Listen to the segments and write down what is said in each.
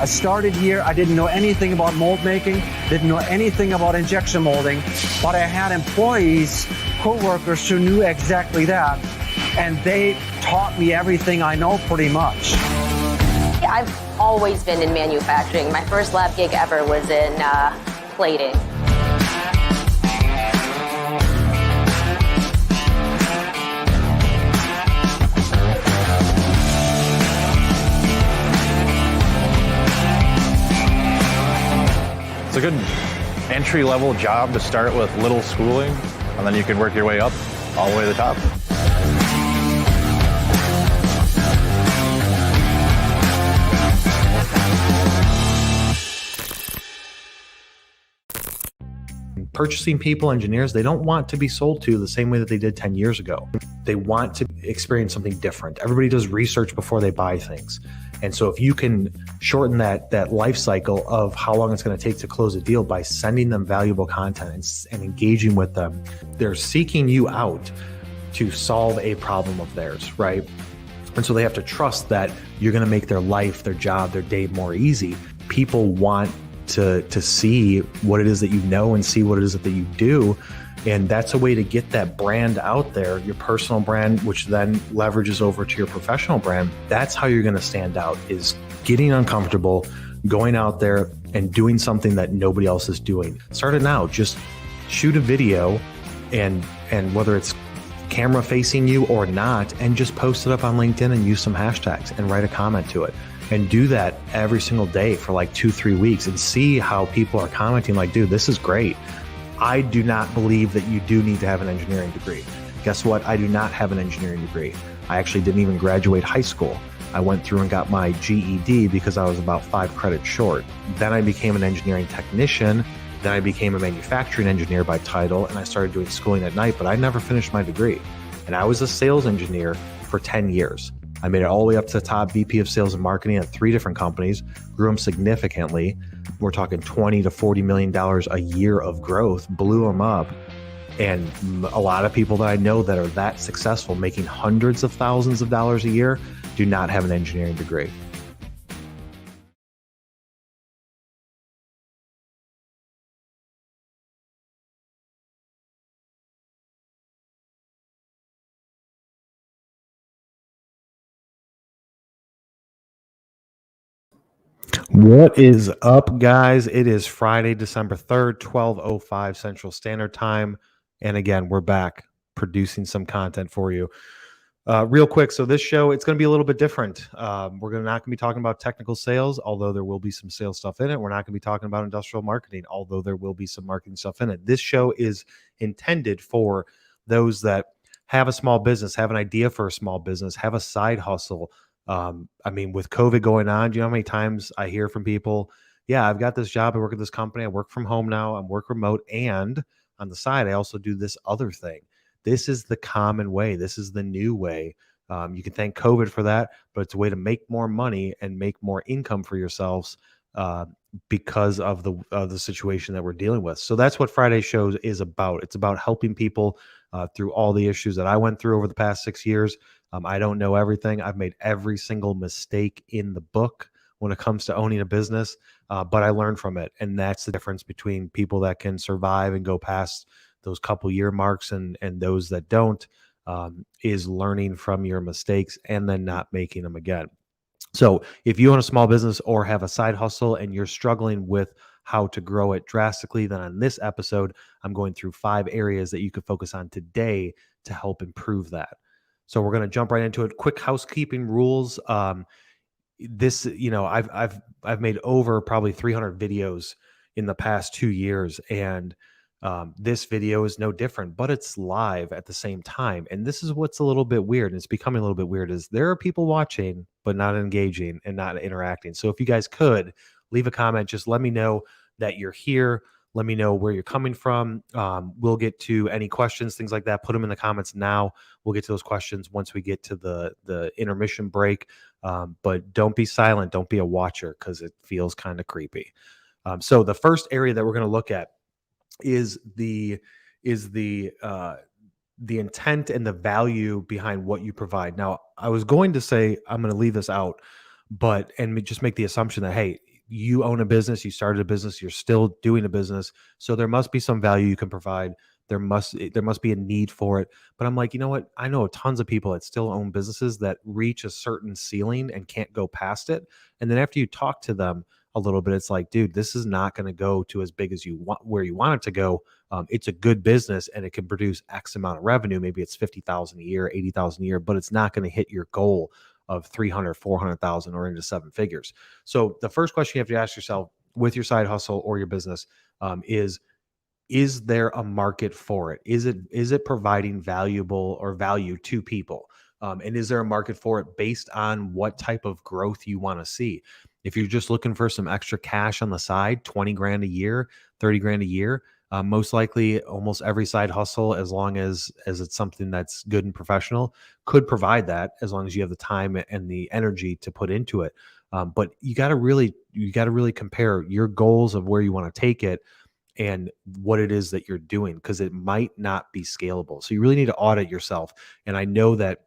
I started here, I didn't know anything about mold making, didn't know anything about injection molding, but I had employees, co-workers who knew exactly that, and they taught me everything I know pretty much. I've always been in manufacturing. My first lab gig ever was in plating. It's a good entry-level job to start with little schooling, and then you can work your way up all the way to the top. Purchasing people, engineers, they don't want to be sold to the same way that they did 10 years ago. They want to experience something different. Everybody does research before they buy things. And so if you can shorten that life cycle of how long it's going to take to close a deal by sending them valuable content and engaging with them, they're seeking you out to solve a problem of theirs, right? And so they have to trust that you're going to make their life, their job, their day more easy. People want to see what it is that you know and see what it is that you do. And that's a way to get that brand out there, your personal brand, which then leverages over to your professional brand. That's how you're going to stand out, is getting uncomfortable, going out there and doing something that nobody else is doing. Start it now. Just shoot a video and whether it's camera facing you or not, and just post it up on LinkedIn and use some hashtags and write a comment to it. And do that every single day for like 2-3 weeks and see how people are commenting like, dude, this is great. I do not believe that you do need to have an engineering degree. Guess what? I do not have an engineering degree. I actually didn't even graduate high school. I went through and got my GED because I was about 5 credits short. Then I became an engineering technician. Then I became a manufacturing engineer by title, and I started doing schooling at night, but I never finished my degree. And I was a sales engineer for 10 years. I made it all the way up to the top VP of sales and marketing at 3 different companies, grew them significantly. We're talking $20 to $40 million a year of growth, blew them up. And a lot of people that I know that are that successful, making hundreds of thousands of dollars a year, do not have an engineering degree. What is up, guys? It is Friday, December 3rd, 12:05 Central Standard Time. And again, we're back producing some content for you. Real quick, so this show, it's going to be a little bit different. We're not going to be talking about technical sales, although there will be some sales stuff in it. We're not going to be talking about industrial marketing, although there will be some marketing stuff in it. This show is intended for those that have a small business, have an idea for a small business, have a side hustle. I mean, with COVID going on, do you know how many times I hear from people, yeah, I've got this job, I work at this company, I work from home now, I'm work remote, and on the side, I also do this other thing. This is the common way. This is the new way. You can thank COVID for that, but it's a way to make more money and make more income for yourselves because of the situation that we're dealing with. So that's what Friday shows is about. It's about helping people through all the issues that I went through over the past 6 years. I don't know everything. I've made every single mistake in the book when it comes to owning a business, but I learned from it. And that's the difference between people that can survive and go past those couple year marks and those that don't, is learning from your mistakes and then not making them again. So if you own a small business or have a side hustle and you're struggling with how to grow it drastically, then on this episode, I'm going through 5 areas that you could focus on today to help improve that. So we're going to jump right into it. Quick housekeeping rules. This, I've made over probably 300 videos in the past 2 years, and this video is no different, but it's live at the same time. And this is what's a little bit weird, and it's becoming a little bit weird, is there are people watching, but not engaging and not interacting. So if you guys could leave a comment, just let me know that you're here. Let me know where you're coming from. We'll get to any questions, things like that. Put them in the comments now. We'll get to those questions once we get to the intermission break. But don't be silent. Don't be a watcher, because it feels kind of creepy. So the first area that we're going to look at is the intent and the value behind what you provide. Now, I was going to say I'm going to leave this out, and just make the assumption that, hey, you own a business, you started a business, you're still doing a business. So there must be some value you can provide. There must be a need for it. But I'm like, you know what? I know tons of people that still own businesses that reach a certain ceiling and can't go past it. And then after you talk to them a little bit, it's like, dude, this is not going to go to as big as you want, where you want it to go. It's a good business and it can produce X amount of revenue. Maybe it's 50,000 a year, 80,000 a year, but it's not going to hit your goal of 300, 400,000 or into seven figures. So the first question you have to ask yourself with your side hustle or your business is there a market for it? Is it providing valuable or value to people? And is there a market for it based on what type of growth you want to see? If you're just looking for some extra cash on the side, 20 grand a year, 30 grand a year, most likely almost every side hustle, as long as it's something that's good and professional, could provide that, as long as you have the time and the energy to put into it. But you got to really compare your goals of where you want to take it and what it is that you're doing, because it might not be scalable. So you really need to audit yourself. And I know that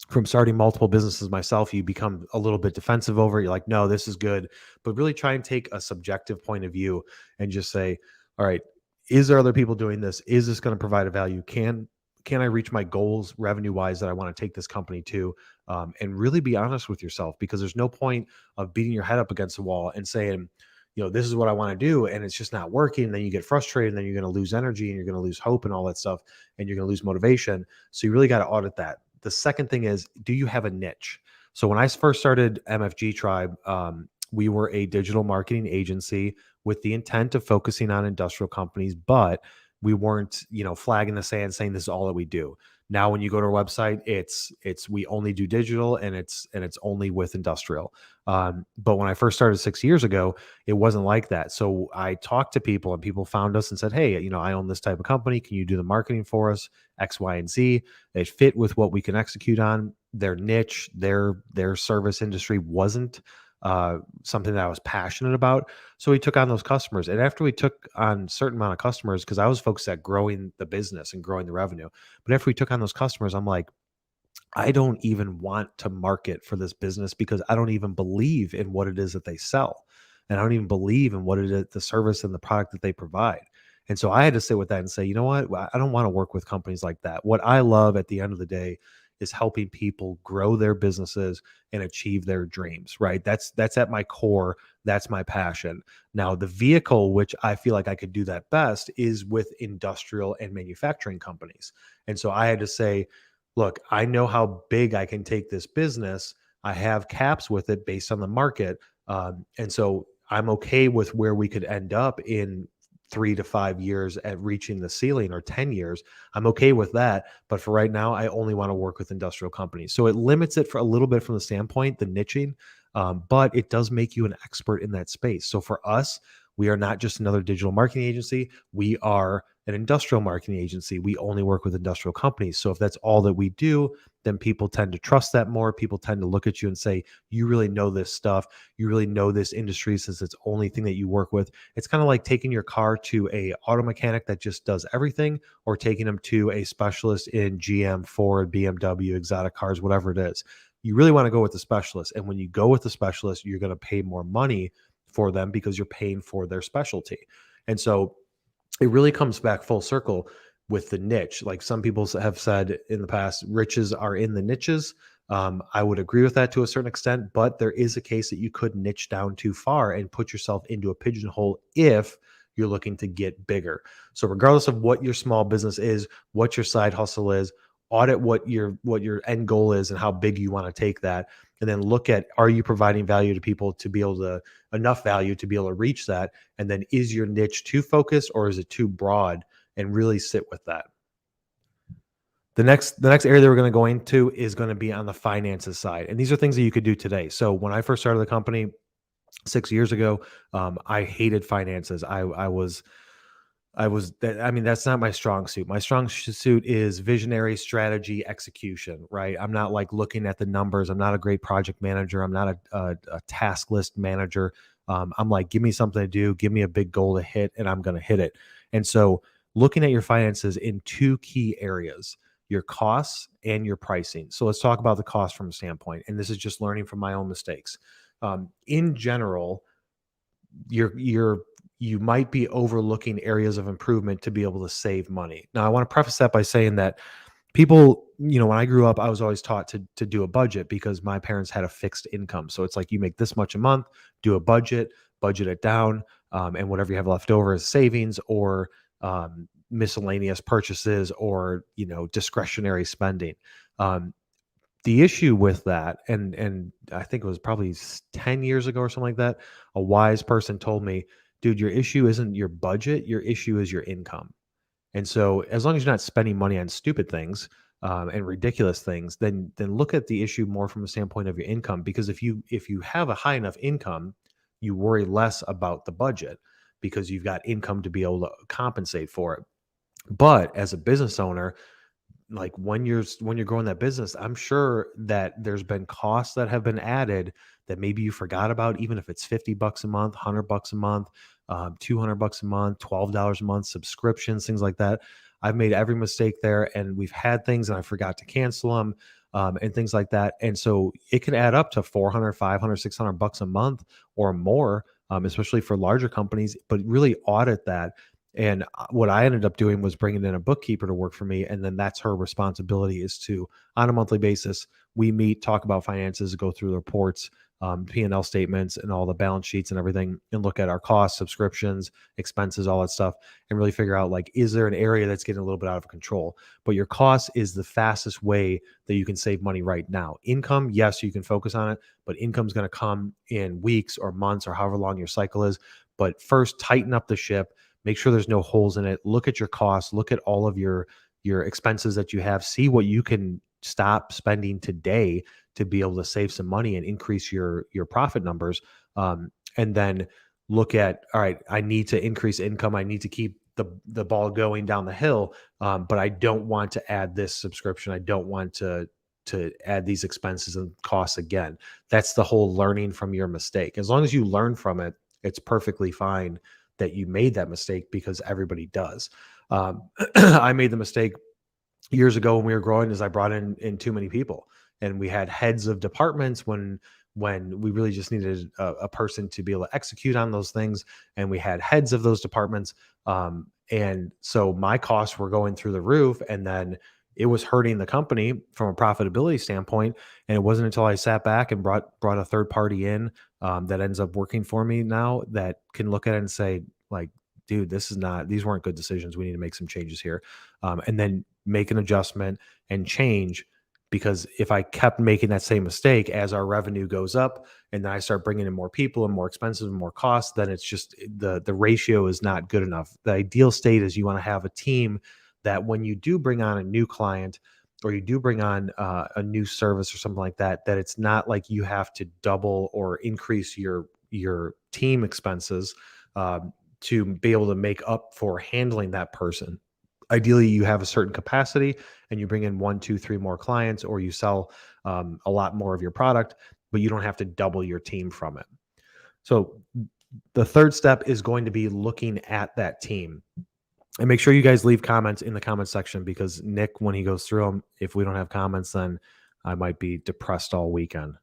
from starting multiple businesses myself, you become a little bit defensive over it. You're like, no, this is good. But really try and take a subjective point of view and just say, all right, is there other people doing this? Is this going to provide a value? Can I reach my goals revenue wise that I want to take this company to? And really be honest with yourself, because there's no point of beating your head up against the wall and saying, this is what I want to do, and it's just not working. And then you get frustrated, and then you're going to lose energy, and you're going to lose hope and all that stuff, and you're going to lose motivation. So you really got to audit that. The second thing is, do you have a niche? So when I first started MFG Tribe, we were a digital marketing agency with the intent of focusing on industrial companies, but we weren't, flag in the sand saying this is all that we do. Now, when you go to our website, it's we only do digital, and it's only with industrial. But when I first started 6 years ago, it wasn't like that. So I talked to people, and people found us and said, hey, I own this type of company. Can you do the marketing for us? X, Y, and Z. It fit with what we can execute on. Their niche, their service industry wasn't something that I was passionate about. So we took on those customers. And after we took on a certain amount of customers, because I was focused at growing the business and growing the revenue, but after we took on those customers, I'm like, I don't even want to market for this business, because I don't even believe in what it is that they sell. And I don't even believe in what it is, the service and the product that they provide. And so I had to sit with that and say, you know what? I don't want to work with companies like that. What I love at the end of the day is helping people grow their businesses and achieve their dreams, right? That's at my core. That's my passion. Now, the vehicle, which I feel like I could do that best, is with industrial and manufacturing companies. And so I had to say, look, I know how big I can take this business. I have caps with it based on the market. And so I'm okay with where we could end up in 3 to 5 years at reaching the ceiling, or 10 years. I'm okay with that. But for right now, I only want to work with industrial companies. So it limits it for a little bit from the standpoint, the niching, but it does make you an expert in that space. So for us, we are not just another digital marketing agency. We are an industrial marketing agency. We only work with industrial companies. So if that's all that we do, then people tend to trust that more. People tend to look at you and say, you really know this stuff. You really know this industry, since it's the only thing that you work with. It's kind of like taking your car to a auto mechanic that just does everything, or taking them to a specialist in GM, Ford, BMW, exotic cars, whatever it is. You really want to go with the specialist. And when you go with the specialist, you're going to pay more money for them, because you're paying for their specialty. And so it really comes back full circle with the niche. Like some people have said in the past, riches are in the niches. I would agree with that to a certain extent, but there is a case that you could niche down too far and put yourself into a pigeonhole if you're looking to get bigger. So regardless of what your small business is, what your side hustle is, audit what your end goal is and how big you want to take that. And then look at, are you providing value to people to be able to, enough value to be able to reach that? And then is your niche too focused, or is it too broad? And really sit with that. The next area that we're going to go into is going to be on the finances side. And these are things that you could do today. So when I first started the company 6 years ago, I hated finances. That's not my strong suit. My strong suit is visionary, strategy, execution, right? I'm not like looking at the numbers. I'm not a great project manager. I'm not a task list manager. I'm like, give me something to do, give me a big goal to hit, and I'm going to hit it. And so looking at your finances in two key areas, your costs and your pricing. So let's talk about the cost from a standpoint. And this is just learning from my own mistakes. In general, you might be overlooking areas of improvement to be able to save money. Now, I want to preface that by saying that people, when I grew up, I was always taught to do a budget because my parents had a fixed income. So it's like you make this much a month, do a budget it down, and whatever you have left over is savings or miscellaneous purchases or discretionary spending. The issue with that, and I think it was probably 10 years ago or something like that, a wise person told me, dude, your issue isn't your budget, your issue is your income. And so as long as you're not spending money on stupid things and ridiculous things, then look at the issue more from a standpoint of your income. Because if you have a high enough income, you worry less about the budget because you've got income to be able to compensate for it. But as a business owner, like when you're growing that business, I'm sure that there's been costs that have been added that maybe you forgot about, even if it's $50 a month, $100 a month, $200 a month, $12 a month, subscriptions, things like that. I've made every mistake there, and we've had things and I forgot to cancel them and things like that. And so it can add up to $400, $500, $600 a month or more, especially for larger companies, but really audit that. And what I ended up doing was bringing in a bookkeeper to work for me. And then that's her responsibility, is to, on a monthly basis, we meet, talk about finances, go through the reports, P&L statements and all the balance sheets and everything, and look at our costs, subscriptions, expenses, all that stuff, and really figure out, like, is there an area that's getting a little bit out of control? But your cost is the fastest way that you can save money right now. Income, yes, you can focus on it, but income's going to come in weeks or months or however long your cycle is. But first, tighten up the ship. Make sure there's no holes in it. Look at your costs. Look at all of your expenses that you have. See what you can stop spending today to be able to save some money and increase your profit numbers. And then look at, all right, I need to increase income. I need to keep the ball going down the hill. But I don't want to add this subscription. I don't want to add these expenses and costs again. That's the whole learning from your mistake. As long as you learn from it, it's perfectly fine that you made that mistake, because everybody does. I made the mistake years ago when we were growing, is I brought in too many people, and we had heads of departments when we really just needed a person to be able to execute on those things. And we had heads of those departments. And so my costs were going through the roof, and then it was hurting the company from a profitability standpoint. And it wasn't until I sat back and brought a third party in that ends up working for me now, that can look at it and say, like, dude, these weren't good decisions. We need to make some changes here. And then make an adjustment and change. Because if I kept making that same mistake as our revenue goes up, and then I start bringing in more people and more expenses and more costs, then it's just the ratio is not good enough. The ideal state is you want to have a team that when you do bring on a new client, or you do bring on a new service or something like that, that it's not like you have to double or increase your team expenses to be able to make up for handling that person. Ideally, you have a certain capacity and you bring in 1, 2, 3 more clients, or you sell a lot more of your product, but you don't have to double your team from it. So the third step is going to be looking at that team. And make sure you guys leave comments in the comment section, because Nick, when he goes through them, if we don't have comments, then I might be depressed all weekend.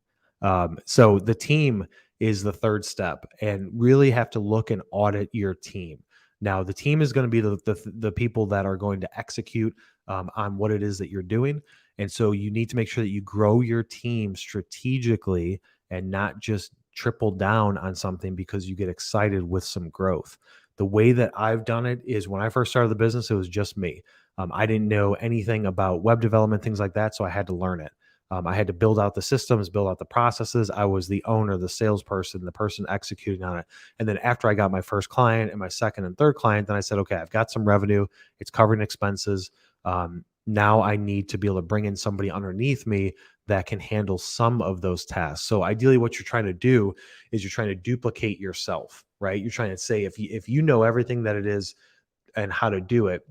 So the team is the third step, and really have to look and audit your team. Now, the team is going to be the people that are going to execute on what it is that you're doing. And so you need to make sure that you grow your team strategically and not just triple down on something because you get excited with some growth. The way that I've done it is, when I first started the business, it was just me. I didn't know anything about web development, things like that, so I had to learn it. I had to build out the systems, build out the processes. I was the owner, the salesperson, the person executing on it. And then after I got my first client and my second and third client, then I said, okay, I've got some revenue. It's covering expenses. Now I need to be able to bring in somebody underneath me that can handle some of those tasks. So ideally what you're trying to do is you're trying to duplicate yourself, right? You're trying to say, if you know everything that it is and how to do it,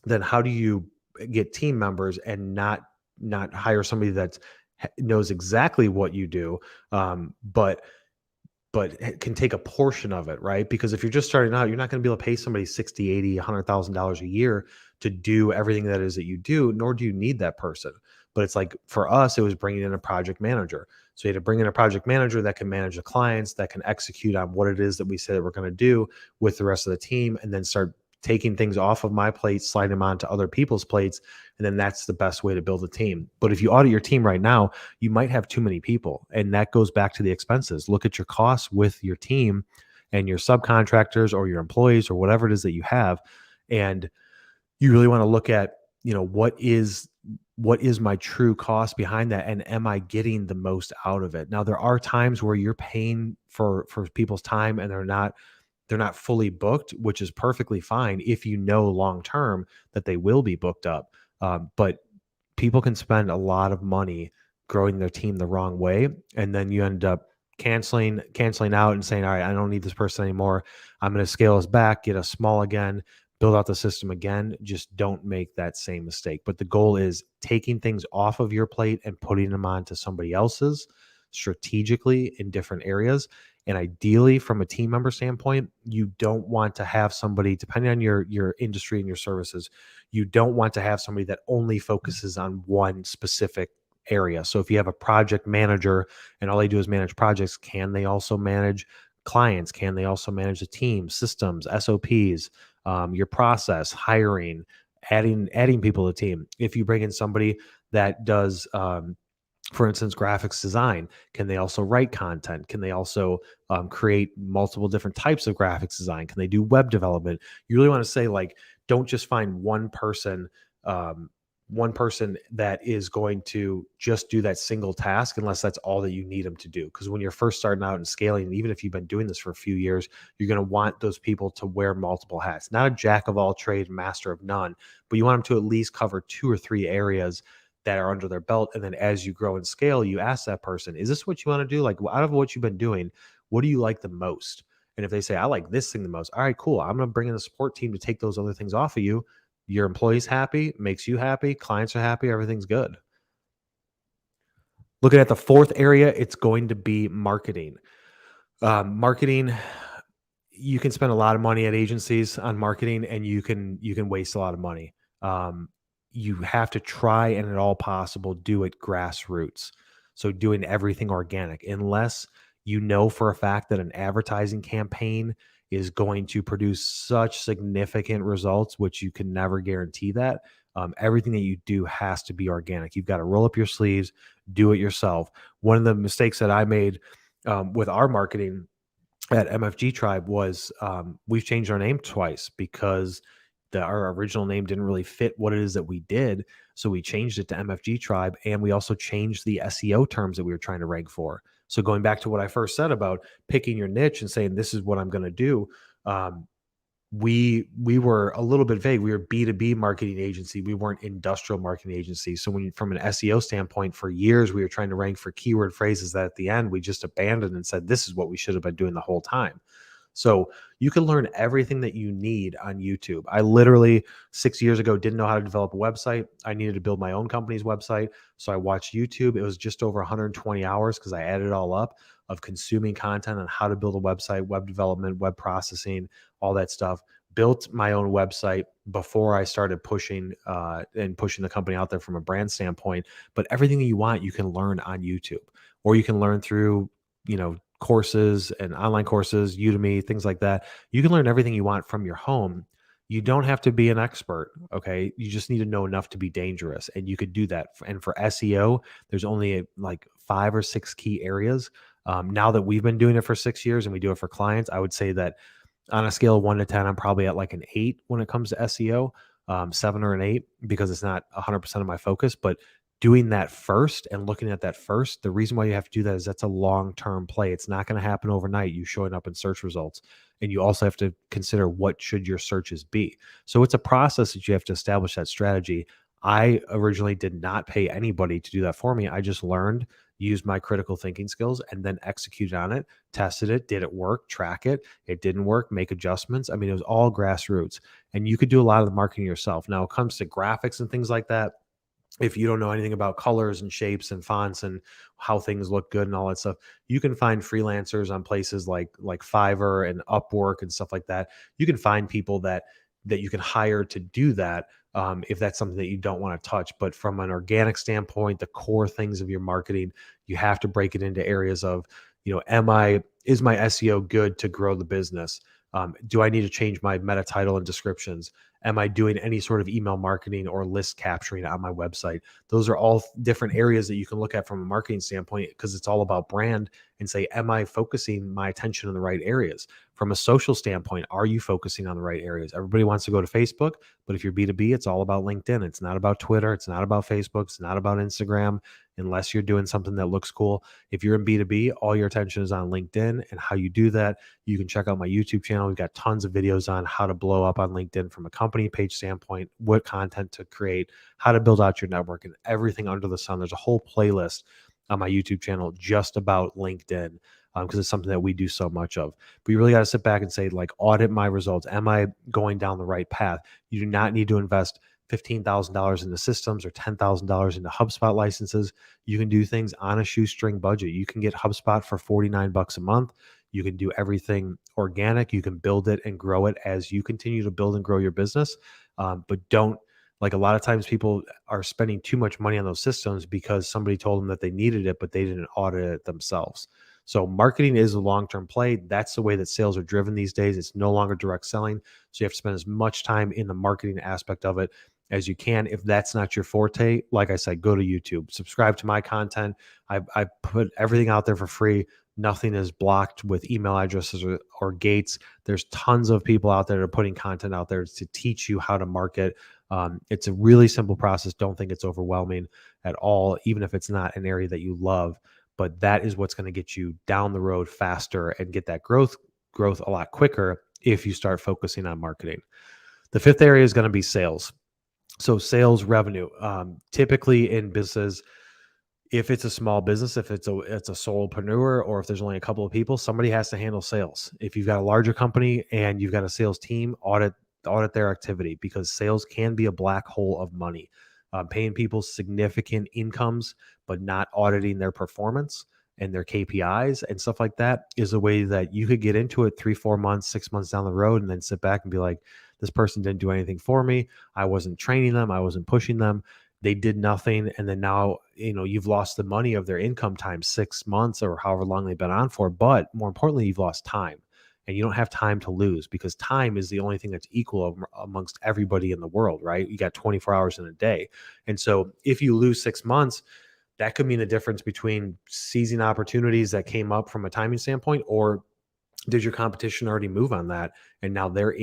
then how do you get team members and not hire somebody that knows exactly what you do, but can take a portion of it, right? Because if you're just starting out, you're not going to be able to pay somebody $60,000, $80,000, $100,000 a year to do everything that is that you do, nor do you need that person. But it's like for us, it was bringing in a project manager. So you had to bring in a project manager that can manage the clients, that can execute on what it is that we say that we're going to do with the rest of the team, and then start taking things off of my plate, sliding them onto other people's plates. And then that's the best way to build a team. But if you audit your team right now, you might have too many people. And that goes back to the expenses. Look at your costs with your team and your subcontractors or your employees or whatever it is that you have. And you really want to look at, what is my true cost behind that, and am I getting the most out of it? Now, there are times where you're paying for people's time and they're not fully booked, which is perfectly fine if you know long term that they will be booked up. But people can spend a lot of money growing their team the wrong way, and then you end up canceling out and saying, all right, I don't need this person anymore. I'm going to scale us back, get us small again, build out the system again. Just don't make that same mistake. But the goal is taking things off of your plate and putting them onto somebody else's strategically in different areas. And ideally, from a team member standpoint, you don't want to have somebody, depending on your industry and your services, you don't want to have somebody that only focuses on one specific area. So if you have a project manager and all they do is manage projects, can they also manage clients? Can they also manage the team, systems, SOPs, your process, hiring, adding people to the team? If you bring in somebody that does, for instance, graphics design, can they also write content? Can they also create multiple different types of graphics design? Can they do web development? You really want to say, like, don't just find one person that is going to just do that single task unless that's all that you need them to do. Because when you're first starting out and scaling, even if you've been doing this for a few years, you're going to want those people to wear multiple hats. Not a jack of all trades, master of none, but you want them to at least cover 2 or 3 areas that are under their belt. And then as you grow and scale, you ask that person, is this what you want to do? Like, out of what you've been doing, what do you like the most? And if they say, I like this thing the most, all right, cool. I'm going to bring in a support team to take those other things off of you. Your employees happy, makes you happy, clients are happy, everything's good. Looking at the 4th area, it's going to be marketing. Marketing, you can spend a lot of money at agencies on marketing, and you can waste a lot of money. You have to try and at all possible do it grassroots. So doing everything organic, unless you know for a fact that an advertising campaign is going to produce such significant results, which you can never guarantee that. Everything that you do has to be organic. You've got to roll up your sleeves, do it yourself. One of the mistakes that I made with our marketing at MFG Tribe was we've changed our name twice because our original name didn't really fit what it is that we did. So we changed it to MFG Tribe, and we also changed the SEO terms that we were trying to rank for. So going back to what I first said about picking your niche and saying, this is what I'm going to do. We were a little bit vague. We were B2B marketing agency. We weren't industrial marketing agency. So from an SEO standpoint, for years, we were trying to rank for keyword phrases that at the end, we just abandoned and said, this is what we should have been doing the whole time. So you can learn everything that you need on YouTube. I literally 6 years ago didn't know how to develop a website. I needed to build my own company's website. So I watched YouTube. It was just over 120 hours because I added it all up of consuming content on how to build a website, web development, web processing, all that stuff. Built my own website before I started pushing the company out there from a brand standpoint. But everything that you want, you can learn on YouTube, or you can learn through, courses and online courses, Udemy, things like that. You can learn everything you want from your home. You don't have to be an expert. Okay. You just need to know enough to be dangerous. And you could do that. And for SEO, there's only like 5 or 6 key areas. Now that we've been doing it for 6 years and we do it for clients, I would say that on a scale of 1 to 10, I'm probably at like an 8 when it comes to SEO, 7 or an 8, because it's not 100% of my focus. But doing that first and looking at that first, the reason why you have to do that is that's a long-term play. It's not going to happen overnight, you showing up in search results. And you also have to consider what should your searches be. So it's a process that you have to establish that strategy. I originally did not pay anybody to do that for me. I just learned, used my critical thinking skills, and then executed on it, tested it. Did it work? Track it. It didn't work, make adjustments. I mean, it was all grassroots. And you could do a lot of the marketing yourself. Now, it comes to graphics and things like that. If you don't know anything about colors and shapes and fonts and how things look good and all that stuff, you can find freelancers on places like Fiverr and Upwork and stuff like that. You can find people that you can hire to do that. if that's something that you don't want to touch. But from an organic standpoint, the core things of your marketing, you have to break it into areas of, is my SEO good to grow the business? Do I need to change my meta title and descriptions? Am I doing any sort of email marketing or list capturing on my website? Those are all different areas that you can look at from a marketing standpoint, because it's all about brand, and say, am I focusing my attention in the right areas? From a social standpoint, are you focusing on the right areas? Everybody wants to go to Facebook, but if you're B2B, it's all about LinkedIn. It's not about Twitter. It's not about Facebook. It's not about Instagram, unless you're doing something that looks cool. If you're in B2B, all your attention is on LinkedIn. And how you do that, you can check out my YouTube channel. We've got tons of videos on how to blow up on LinkedIn from a company page standpoint, what content to create, how to build out your network, and everything under the sun. There's a whole playlist on my YouTube channel just about LinkedIn, because it's something that we do so much of. But you really got to sit back and say, like, audit my results. Am I going down the right path? You do not need to invest $15,000 into systems or $10,000 into HubSpot licenses. You can do things on a shoestring budget. You can get HubSpot for $49 a month. You can do everything organic. You can build it and grow it as you continue to build and grow your business. But don't, like, a lot of times people are spending too much money on those systems because somebody told them that they needed it, but they didn't audit it themselves. So marketing is a long-term play. That's the way that sales are driven these days. It's no longer direct selling. So you have to spend as much time in the marketing aspect of it as you can. If that's not your forte, like I said, go to YouTube, subscribe to my content. I put everything out there for free. Nothing is blocked with email addresses or gates. There's tons of people out there that are putting content out there to teach you how to market. It's a really simple process. Don't think it's overwhelming at all, even if it's not an area that you love. But that is what's going to get you down the road faster and get that growth a lot quicker if you start focusing on marketing. The fifth area is going to be sales. So sales revenue, typically in business, if it's a small business, if it's a solopreneur, or if there's only a couple of people, somebody has to handle sales. If you've got a larger company and you've got a sales team, audit their activity, because sales can be a black hole of money. Paying people significant incomes, but not auditing their performance and their KPIs and stuff like that is a way that you could get into it 3, 4 months, 6 months down the road, and then sit back and be like, this person didn't do anything for me. I wasn't training them. I wasn't pushing them. They did nothing. And then now, you've lost the money of their income times 6 months or however long they've been on for. But more importantly, you've lost time, and you don't have time to lose, because time is the only thing that's equal amongst everybody in the world, right? You got 24 hours in a day. And so if you lose 6 months, that could mean the difference between seizing opportunities that came up from a timing standpoint, or did your competition already move on that? And now they're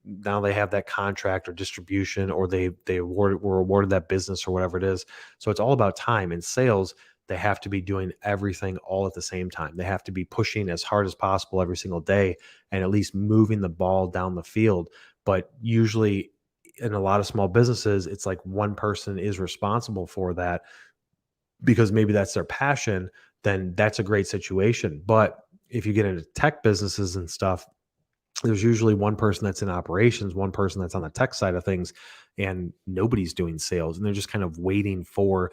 now they have that contract or distribution, or they were awarded that business or whatever it is. So it's all about time. In sales, they have to be doing everything all at the same time. They have to be pushing as hard as possible every single day and at least moving the ball down the field. But usually in a lot of small businesses, it's like one person is responsible for that because maybe that's their passion. Then that's a great situation. But if you get into tech businesses and stuff, there's usually one person that's in operations, one person that's on the tech side of things, and nobody's doing sales. And they're just kind of waiting for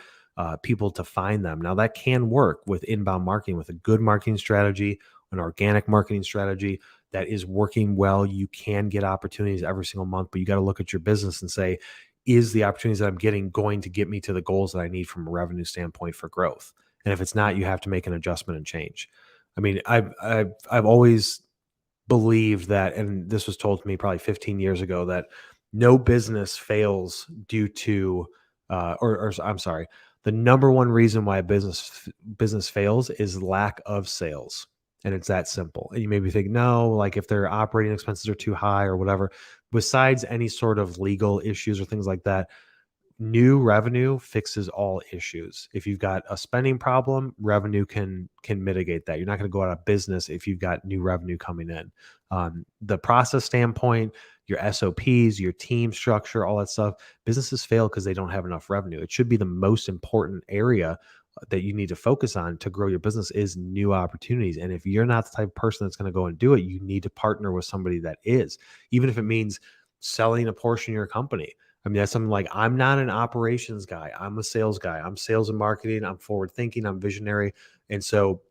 people to find them. Now, that can work with inbound marketing, with a good marketing strategy, an organic marketing strategy that is working well. You can get opportunities every single month, but you got to look at your business and say, is the opportunities that I'm getting going to get me to the goals that I need from a revenue standpoint for growth? And if it's not, you have to make an adjustment and change. I mean, I've always believed that, and this was told to me probably 15 years ago, that no business fails due to, I'm sorry, the number one reason why a business fails is lack of sales. And it's that simple. And you maybe think, no, like if their operating expenses are too high or whatever, besides any sort of legal issues or things like that, new revenue fixes all issues. If you've got a spending problem, revenue can mitigate that. You're not going to go out of business if you've got new revenue coming in. The process standpoint, your SOPs, your team structure, all that stuff, businesses fail because they don't have enough revenue. It should be the most important area that you need to focus on to grow your business is new opportunities. And if you're not the type of person that's going to go and do it, you need to partner with somebody that is, even if it means selling a portion of your company. I mean, that's something like, I'm not an operations guy. I'm a sales guy. I'm sales and marketing. I'm forward thinking. I'm visionary. And so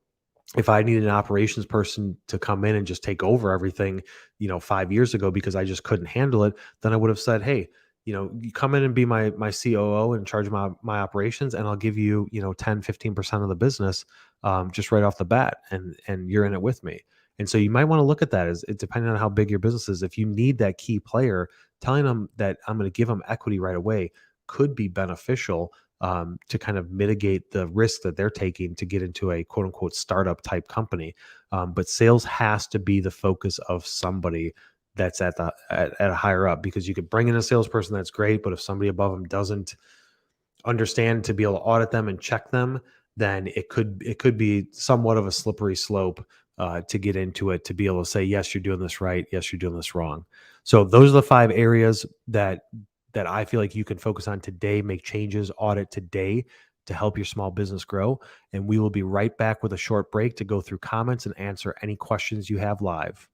if I needed an operations person to come in and just take over everything, 5 years ago, because I just couldn't handle it, then I would have said, hey, you come in and be my COO in charge of my operations, and I'll give you, 10-15% of the business, just right off the bat, and you're in it with me. And so you might want to look at that as it depending on how big your business is. If you need that key player, telling them that I'm going to give them equity right away could be beneficial, to kind of mitigate the risk that they're taking to get into a quote unquote startup type company. But sales has to be the focus of somebody that's at a higher up, because you could bring in a salesperson, that's great, but if somebody above them doesn't understand to be able to audit them and check them, then it could be somewhat of a slippery slope, to get into it, to be able to say, yes, you're doing this right, yes, you're doing this wrong. So those are the 5 areas that I feel like you can focus on today, make changes, audit today to help your small business grow. And we will be right back with a short break to go through comments and answer any questions you have live.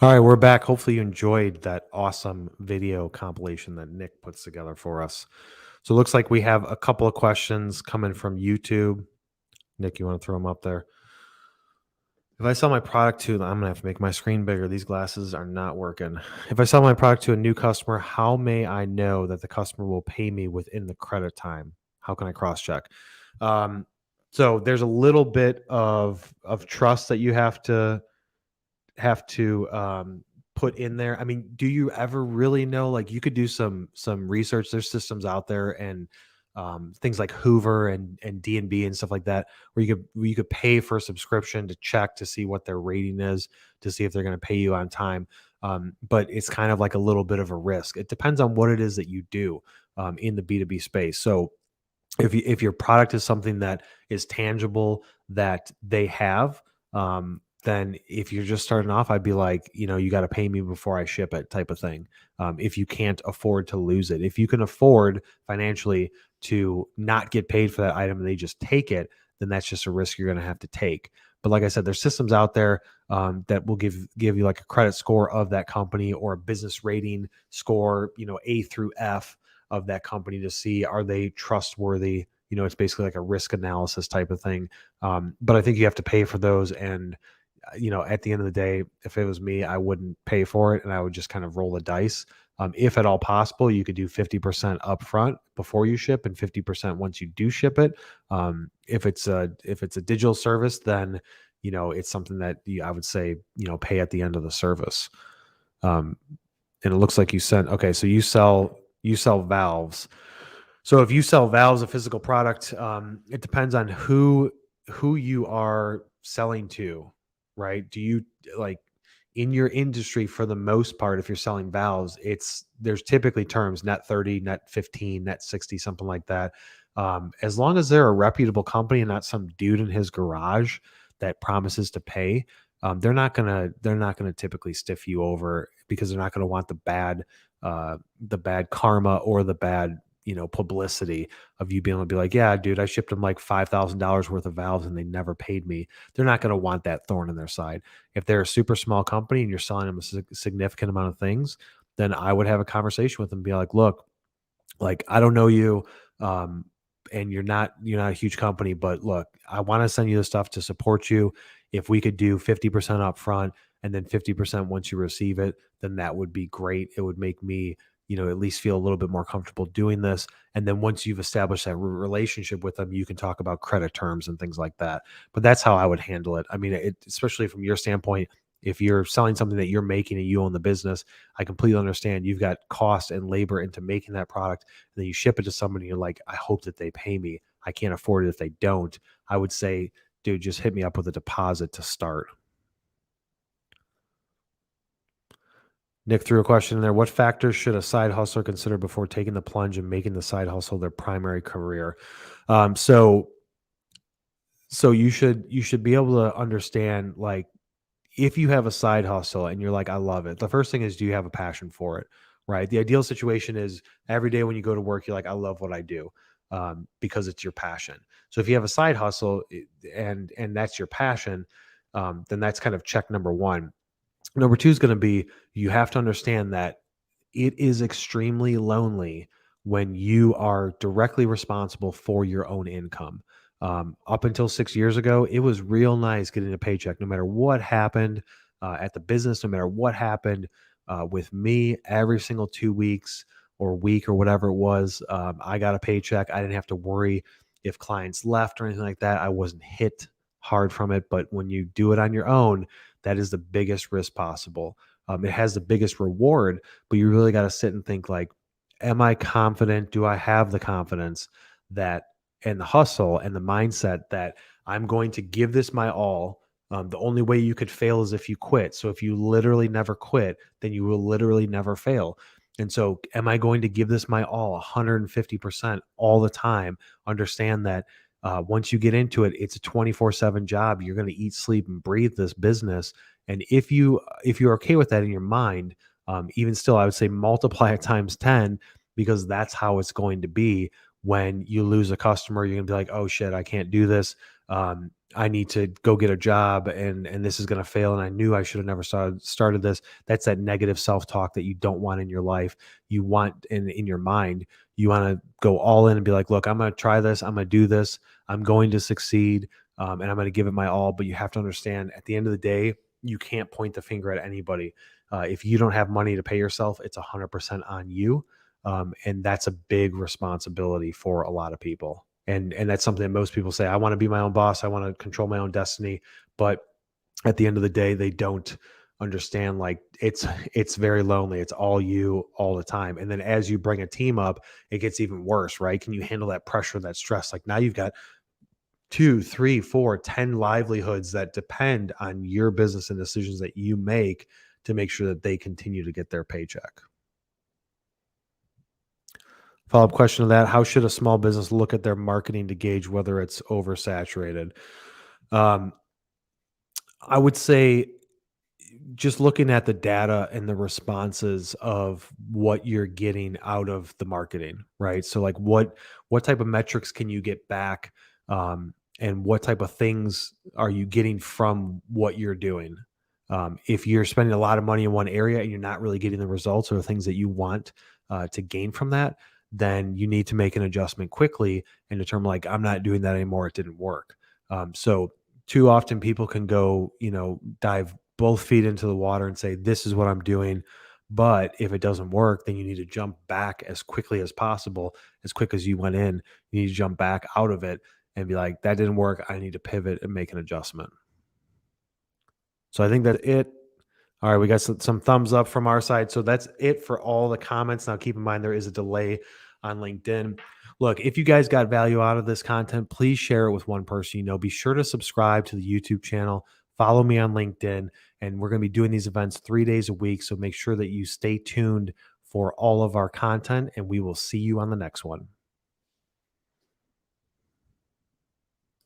All right, we're back. Hopefully you enjoyed that awesome video compilation that Nick puts together for us. So it looks like we have a couple of questions coming from YouTube. Nick, you want to throw them up there? If I sell my product to, I'm going to have to make my screen bigger. These glasses are not working. If I sell my product to a new customer, how may I know that the customer will pay me within the credit time? How can I cross-check? So there's a little bit of trust that you have to put in there. I mean, do you ever really know? Like, you could do some research. There's systems out there, and things like Hoover and D&B and stuff like that, where you could pay for a subscription to check to see what their rating is, to see if they're going to pay you on time. But it's kind of like a little bit of a risk. It depends on what it is that you do in the B2B space. So if your product is something that is tangible that they have, then if you're just starting off, I'd be like, you got to pay me before I ship it type of thing. If you can't afford to lose it, if you can afford financially to not get paid for that item and they just take it, then that's just a risk you're going to have to take. But like I said, there's systems out there that will give you like a credit score of that company, or a business rating score, A through F of that company, to see, are they trustworthy? It's basically like a risk analysis type of thing. But I think you have to pay for those. And at the end of the day, if it was me, I wouldn't pay for it, and I would just kind of roll the dice. If at all possible, you could do 50% upfront before you ship, and 50% once you do ship it. If it's a digital service, then it's something that I would say pay at the end of the service. And it looks like you sent. Okay, so you sell valves. So if you sell valves, a physical product, it depends on who you are selling to. Right? Do you, like, in your industry, for the most part, if you're selling valves, there's typically terms, net 30, net 15, net 60, something like that. As long as they're a reputable company and not some dude in his garage that promises to pay, they're not gonna typically stiff you over, because they're not gonna want the bad karma or the bad publicity of you being able to be like, yeah, dude, I shipped them like $5,000 worth of valves and they never paid me. They're not going to want that thorn in their side. If they're a super small company and you're selling them a significant amount of things, then I would have a conversation with them and be like, look, like, I don't know you. and you're not a huge company, but look, I want to send you the stuff to support you. If we could do 50% up front and then 50% once you receive it, then that would be great. It would make me, at least feel a little bit more comfortable doing this. And then once you've established that relationship with them, you can talk about credit terms and things like that. But that's how I would handle it. I mean, especially from your standpoint, if you're selling something that you're making and you own the business, I completely understand you've got cost and labor into making that product. And then you ship it to somebody, you're like, I hope that they pay me. I can't afford it if they don't. I would say, dude, just hit me up with a deposit to start. Nick threw a question in there. What factors should a side hustler consider before taking the plunge and making the side hustle their primary career? So you should be able to understand, like, if you have a side hustle and you're like, I love it. The first thing is, do you have a passion for it? Right. The ideal situation is every day when you go to work, you're like, I love what I do, because it's your passion. So if you have a side hustle and that's your passion, then that's kind of check number one. Number two is going to be, you have to understand that it is extremely lonely when you are directly responsible for your own income. Up until 6 years ago, it was real nice getting a paycheck, no matter what happened at the business, no matter what happened with me. Every single 2 weeks or week or whatever it was, I got a paycheck. I didn't have to worry if clients left or anything like that. I wasn't hit hard from it. But when you do it on your own, that is the biggest risk possible. It has the biggest reward, but you really got to sit and think, like, am I confident? Do I have the confidence that, and the hustle and the mindset that I'm going to give this my all? The only way you could fail is if you quit. So if you literally never quit, then you will literally never fail. And so am I going to give this my all, 150% all the time? Understand that once you get into it, it's a 24/7 job. You're going to eat, sleep, and breathe this business. And if you're okay with that in your mind, even still, I would say multiply it times 10, because that's how it's going to be. When you lose a customer, you're gonna be like, oh shit, I can't do this. I need to go get a job, and this is gonna fail. And I knew I should have never started this. That's that negative self-talk that you don't want in your life. You want in your mind, you want to go all in and be like, look, I'm gonna try this, I'm gonna do this, I'm going to succeed, and I'm gonna give it my all. But you have to understand, at the end of the day, you can't point the finger at anybody. If you don't have money to pay yourself, it's 100% on you. And that's a big responsibility for a lot of people. And that's something that most people say, I want to be my own boss. I want to control my own destiny. But at the end of the day, they don't understand, like, it's very lonely. It's all you all the time. And then as you bring a team up, it gets even worse, right? Can you handle that pressure, that stress? Like, now you've got 2, 3, 4, 10 livelihoods that depend on your business and decisions that you make to make sure that they continue to get their paycheck. Follow-up question to that: how should a small business look at their marketing to gauge whether it's oversaturated? I would say, just looking at the data and the responses of what you're getting out of the marketing, right? So, like, what type of metrics can you get back, and what type of things are you getting from what you're doing? If you're spending a lot of money in one area and you're not really getting the results or the things that you want to gain from that, then you need to make an adjustment quickly and determine, like, I'm not doing that anymore. It didn't work. So too often people can go, dive both feet into the water and say, this is what I'm doing. But if it doesn't work, then you need to jump back as quickly as possible. As quick as you went in, you need to jump back out of it and be like, that didn't work. I need to pivot and make an adjustment. So I think that's it. All right, we got some thumbs up from our side. So that's it for all the comments. Now, keep in mind, there is a delay on LinkedIn. Look, if you guys got value out of this content, please share it with one person you know. Be sure to subscribe to the YouTube channel. Follow me on LinkedIn. And we're going to be doing these events 3 days a week. So make sure that you stay tuned for all of our content, and we will see you on the next one.